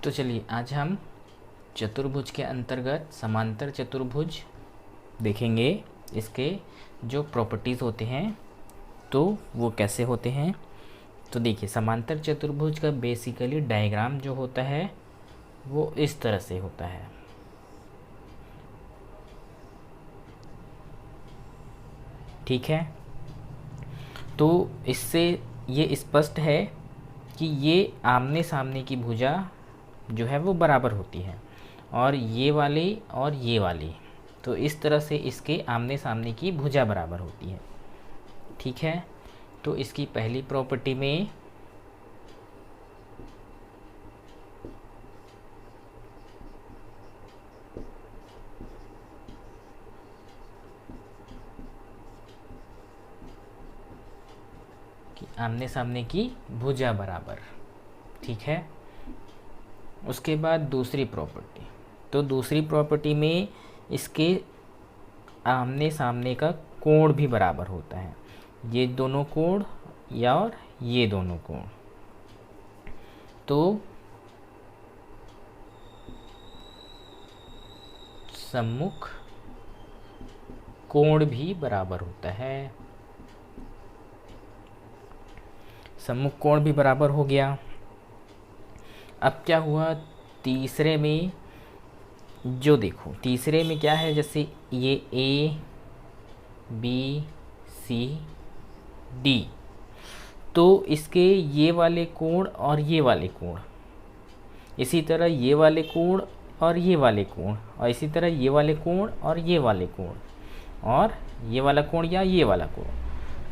तो चलिए आज हम चतुर्भुज के अंतर्गत समांतर चतुर्भुज देखेंगे। इसके जो प्रॉपर्टीज़ होते हैं तो वो कैसे होते हैं। तो देखिए, समांतर चतुर्भुज का बेसिकली डायग्राम जो होता है वो इस तरह से होता है। ठीक है, तो इससे ये स्पष्ट है कि ये आमने सामने की भुजा जो है वो बराबर होती है, और ये वाली, तो इस तरह से इसके आमने सामने की भुजा बराबर होती है। ठीक है, तो इसकी पहली प्रॉपर्टी में कि आमने सामने की भुजा बराबर। ठीक है, उसके बाद दूसरी प्रॉपर्टी, तो दूसरी प्रॉपर्टी में इसके आमने सामने का कोण भी बराबर होता है। ये दोनों कोण या और ये दोनों कोण, तो सम्मुख कोण भी बराबर होता है। सम्मुख कोण भी बराबर हो गया। अब क्या हुआ तीसरे में, जो देखो तीसरे में क्या है, जैसे ये ए बी सी डी, तो इसके ये वाले कोण और ये वाले कोण, इसी तरह ये वाले कोण और ये वाले कोण, और इसी तरह ये वाले कोण और ये वाले कोण, और ये वाला कोण या ये वाला कोण,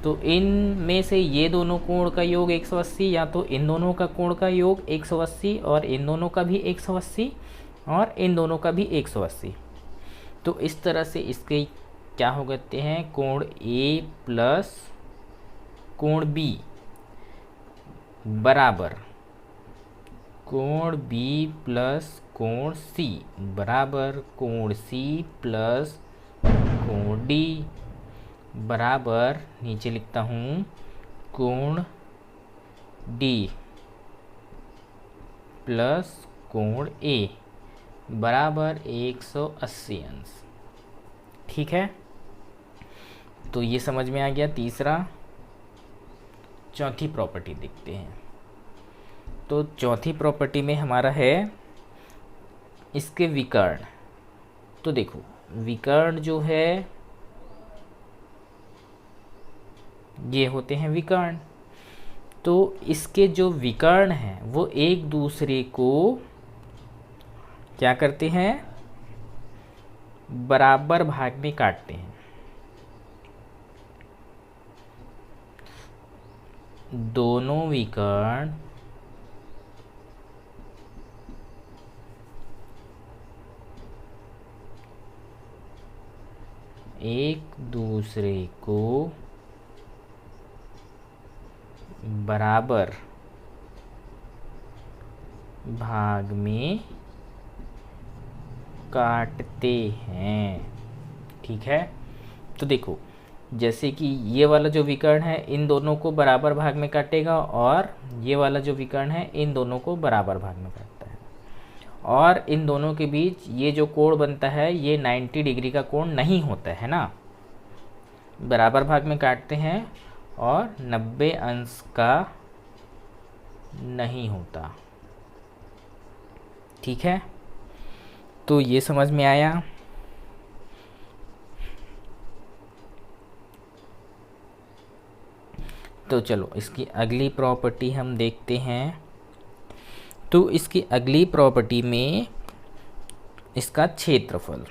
तो इन में से ये दोनों कोण का योग 180, या तो इन दोनों का कोण का योग 180 और इन दोनों का भी 180 और इन दोनों का भी 180। तो इस तरह से इसके क्या हो गए हैं, कोण ए प्लस कोण बी बराबर कोण बी प्लस कोण सी बराबर कोण सी प्लस कोण डी बराबर, नीचे लिखता हूँ, कोण डी प्लस कोण ए बराबर 180 अंश। ठीक है, तो ये समझ में आ गया तीसरा। चौथी प्रॉपर्टी देखते हैं। तो चौथी प्रॉपर्टी में हमारा है इसके विकर्ण। तो देखो विकर्ण जो है ये होते हैं विकर्ण, तो इसके जो विकर्ण हैं वो एक दूसरे को क्या करते हैं, बराबर भाग में काटते हैं। दोनों विकर्ण एक दूसरे को बराबर भाग में काटते हैं। ठीक है, तो देखो जैसे कि ये वाला जो विकर्ण है इन दोनों को बराबर भाग में काटेगा, और ये वाला जो विकर्ण है इन दोनों को बराबर भाग में काटता है, और इन दोनों के बीच ये जो कोण बनता है ये 90 डिग्री का कोण नहीं होता है ना, बराबर भाग में काटते हैं, और 90 अंश का नहीं होता। ठीक है, तो ये समझ में आया। तो चलो इसकी अगली प्रॉपर्टी हम देखते हैं। तो इसकी अगली प्रॉपर्टी में इसका क्षेत्रफल,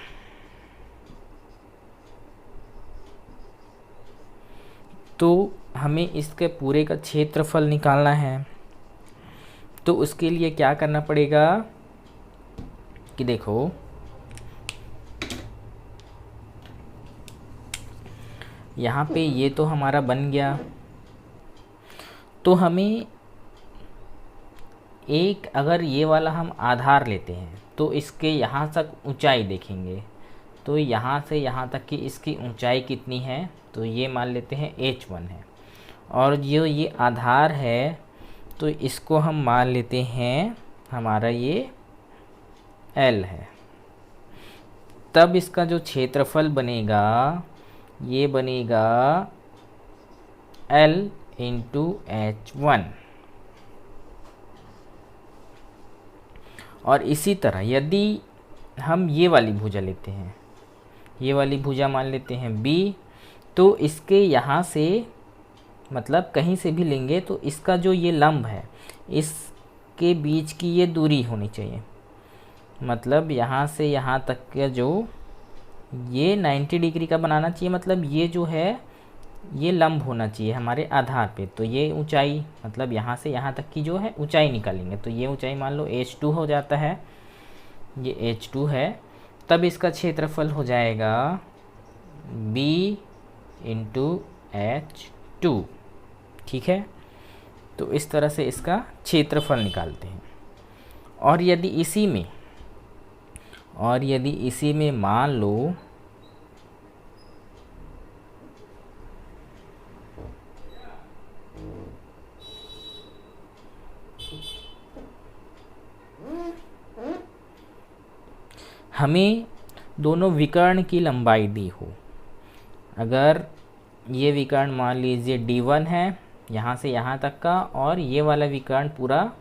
तो हमें इसके पूरे का क्षेत्रफल निकालना है। तो उसके लिए क्या करना पड़ेगा कि देखो यहाँ पे ये तो हमारा बन गया, तो हमें एक, अगर ये वाला हम आधार लेते हैं तो इसके यहाँ तक ऊंचाई देखेंगे, तो यहाँ से यहाँ तक की इसकी ऊंचाई कितनी है, तो ये मान लेते हैं h1 है, और जो ये आधार है तो इसको हम मान लेते हैं हमारा ये L है। तब इसका जो क्षेत्रफल बनेगा ये बनेगा L इंटू H1। और इसी तरह यदि हम ये वाली भुजा लेते हैं, ये वाली भुजा मान लेते हैं B, तो इसके यहाँ से मतलब कहीं से भी लेंगे तो इसका जो ये लंब है इसके बीच की ये दूरी होनी चाहिए, मतलब यहाँ से यहाँ तक का जो ये 90 डिग्री का बनाना चाहिए, मतलब ये जो है ये लंब होना चाहिए हमारे आधार पे। तो ये ऊंचाई मतलब यहाँ से यहाँ तक की जो है ऊंचाई निकालेंगे, तो ये ऊंचाई मान लो H2 हो जाता है, ये H2 है। तब इसका क्षेत्रफल हो जाएगा B इंटू H2। ठीक है, तो इस तरह से इसका क्षेत्रफल निकालते हैं। और यदि इसी में मान लो हमें दोनों विकर्ण की लंबाई दी हो, अगर ये विकर्ण मान लीजिए D1 है यहाँ से यहाँ तक का, और ये वाला विकर्ण पूरा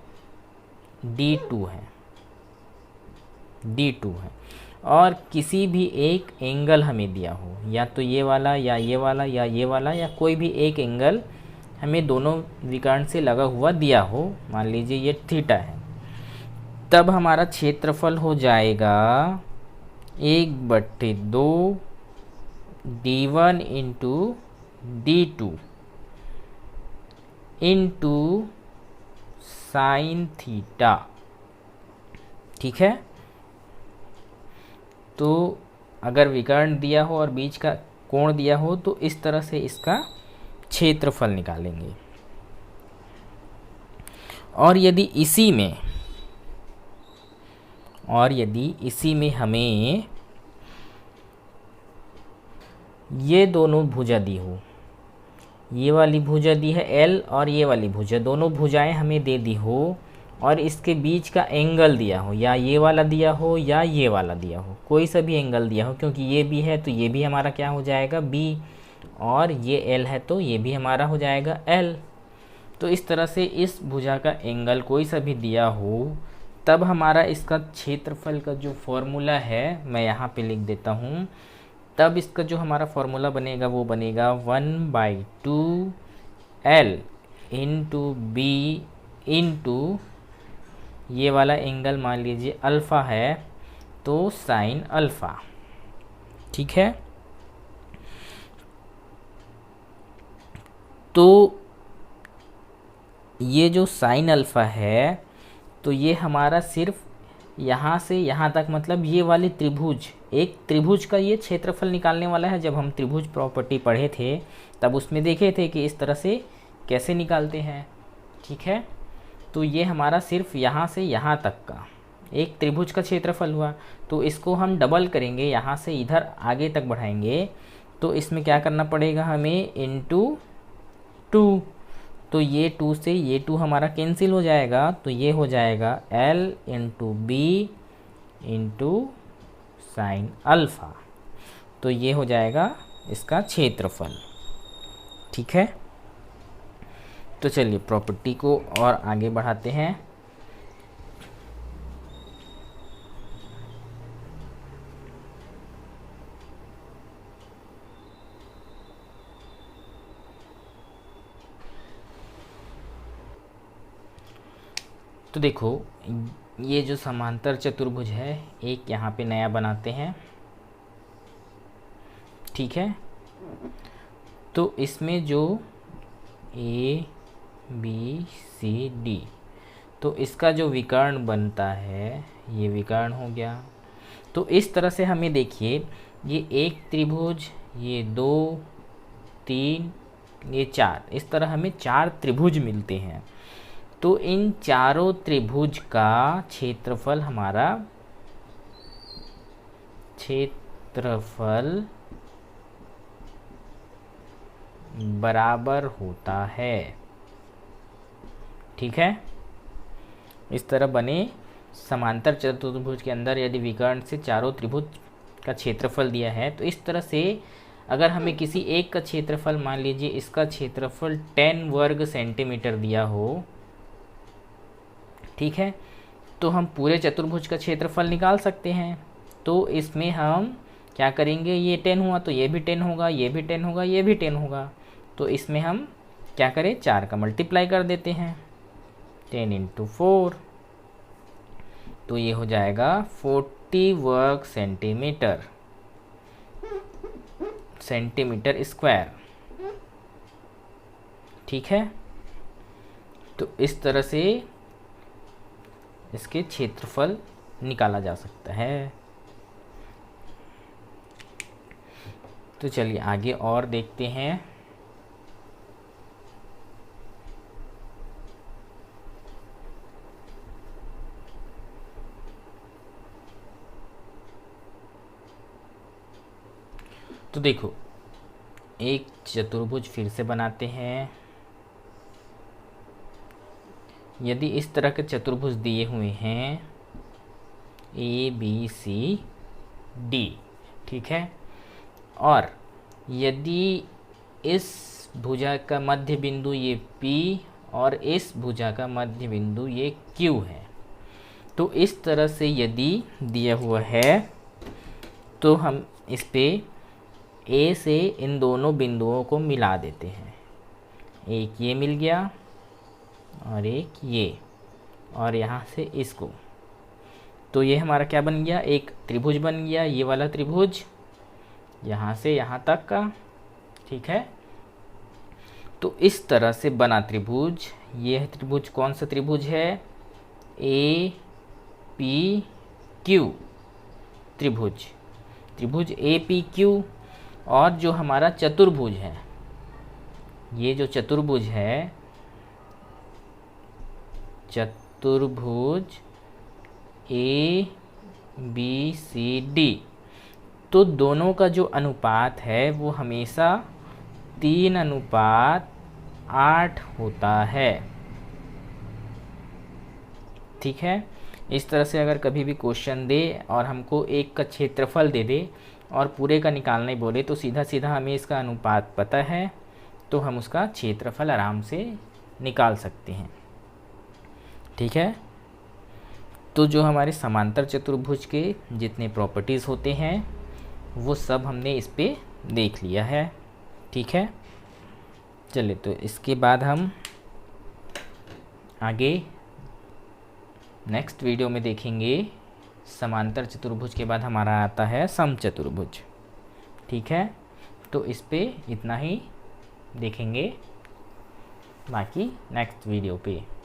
D2 है, और किसी भी एक एंगल हमें दिया हो, या तो ये वाला या ये वाला या ये वाला, या कोई भी एक एंगल हमें दोनों विकर्ण से लगा हुआ दिया हो, मान लीजिए ये थीटा है, तब हमारा क्षेत्रफल हो जाएगा 1/2 D1 into D2 into sine theta. ठीक है, तो अगर विकर्ण दिया हो और बीच का कोण दिया हो तो इस तरह से इसका क्षेत्रफल निकालेंगे। और यदि इसी में हमें ये दोनों भुजा दी हो, ये वाली भुजा दी है L और ये वाली भुजा, दोनों भुजाएं हमें दे दी हो, और इसके बीच का एंगल दिया हो, या ये वाला दिया हो या ये वाला दिया हो, कोई सा भी एंगल दिया हो, क्योंकि ये भी है तो ये भी हमारा क्या हो जाएगा B, और ये L है तो ये भी हमारा हो जाएगा L। तो इस तरह से इस भुजा का एंगल कोई सा भी दिया हो, तब हमारा इसका क्षेत्रफल का जो फॉर्मूला है मैं यहाँ पे लिख देता हूँ। तब इसका जो हमारा फॉर्मूला बनेगा वो बनेगा 1/2 L इंटू B इंटू ये वाला एंगल मान लीजिए अल्फ़ा है तो साइन अल्फ़ा। ठीक है, तो ये जो साइन अल्फ़ा है तो ये हमारा सिर्फ यहाँ से यहाँ तक, मतलब ये वाली त्रिभुज, एक त्रिभुज का ये क्षेत्रफल निकालने वाला है। जब हम त्रिभुज प्रॉपर्टी पढ़े थे तब उसमें देखे थे कि इस तरह से कैसे निकालते हैं। ठीक है, तो ये हमारा सिर्फ यहाँ से यहाँ तक का एक त्रिभुज का क्षेत्रफल हुआ, तो इसको हम डबल करेंगे, यहाँ से इधर आगे तक बढ़ाएंगे, तो इसमें क्या करना पड़ेगा हमें इंटू 2, तो ये 2 से ये 2 हमारा कैंसिल हो जाएगा, तो ये हो जाएगा L into B into sine alpha, तो ये हो जाएगा इसका क्षेत्रफल। ठीक है, तो चलिए प्रॉपर्टी को और आगे बढ़ाते हैं। तो देखो ये जो समांतर चतुर्भुज है, एक यहाँ पे नया बनाते हैं। ठीक है, तो इसमें जो A B C D, तो इसका जो विकर्ण बनता है ये विकर्ण हो गया। तो इस तरह से हमें देखिए ये एक त्रिभुज, ये 2 3 ये 4, इस तरह हमें 4 त्रिभुज मिलते हैं। तो इन चारों त्रिभुज का क्षेत्रफल हमारा बराबर होता है। ठीक है, इस तरह बने समांतर चतुर्भुज के अंदर यदि विकर्ण से चारों त्रिभुज का क्षेत्रफल दिया है, तो इस तरह से अगर हमें किसी एक का क्षेत्रफल, मान लीजिए इसका क्षेत्रफल 10 वर्ग सेंटीमीटर दिया हो, ठीक है, तो हम पूरे चतुर्भुज का क्षेत्रफल निकाल सकते हैं। तो इसमें हम क्या करेंगे, ये 10 हुआ तो ये भी 10 होगा, ये भी 10 होगा, ये भी 10 होगा, तो इसमें हम क्या करें, 4 का मल्टीप्लाई कर देते हैं, 10 × 4, तो ये हो जाएगा 40 वर्ग सेंटीमीटर स्क्वायर, ठीक है। तो इस तरह से इसके क्षेत्रफल निकाला जा सकता है। तो चलिए आगे और देखते हैं। तो देखो, एक चतुर्भुज फिर से बनाते हैं। यदि इस तरह के चतुर्भुज दिए हुए हैं ABCD, ठीक है, और यदि इस भुजा का मध्य बिंदु ये P और इस भुजा का मध्य बिंदु ये Q है, तो इस तरह से यदि दिया हुआ है तो हम इस पे A से इन दोनों बिंदुओं को मिला देते हैं। एक ये मिल गया और एक ये, और यहाँ से इसको, तो ये हमारा क्या बन गया, एक त्रिभुज बन गया, ये वाला त्रिभुज यहाँ से यहाँ तक का, ठीक है। तो इस तरह से बना त्रिभुज, ये त्रिभुज कौन सा त्रिभुज है, APQ त्रिभुज APQ। और जो हमारा चतुर्भुज है, ये जो चतुर्भुज है, चतुर्भुज ABCD, तो दोनों का जो अनुपात है वो हमेशा 3:8 होता है, ठीक है। इस तरह से अगर कभी भी क्वेश्चन दे और हमको एक का क्षेत्रफल दे दे और पूरे का निकालने बोले, तो सीधा सीधा हमें इसका अनुपात पता है, तो हम उसका क्षेत्रफल आराम से निकाल सकते हैं, ठीक है। तो जो हमारे समांतर चतुर्भुज के जितने प्रॉपर्टीज़ होते हैं वो सब हमने इस पे देख लिया है, ठीक है। चलिए, तो इसके बाद हम आगे नेक्स्ट वीडियो में देखेंगे। समांतर चतुर्भुज के बाद हमारा आता है समचतुर्भुज, ठीक है। तो इस पे इतना ही देखेंगे, बाकी नेक्स्ट वीडियो पे।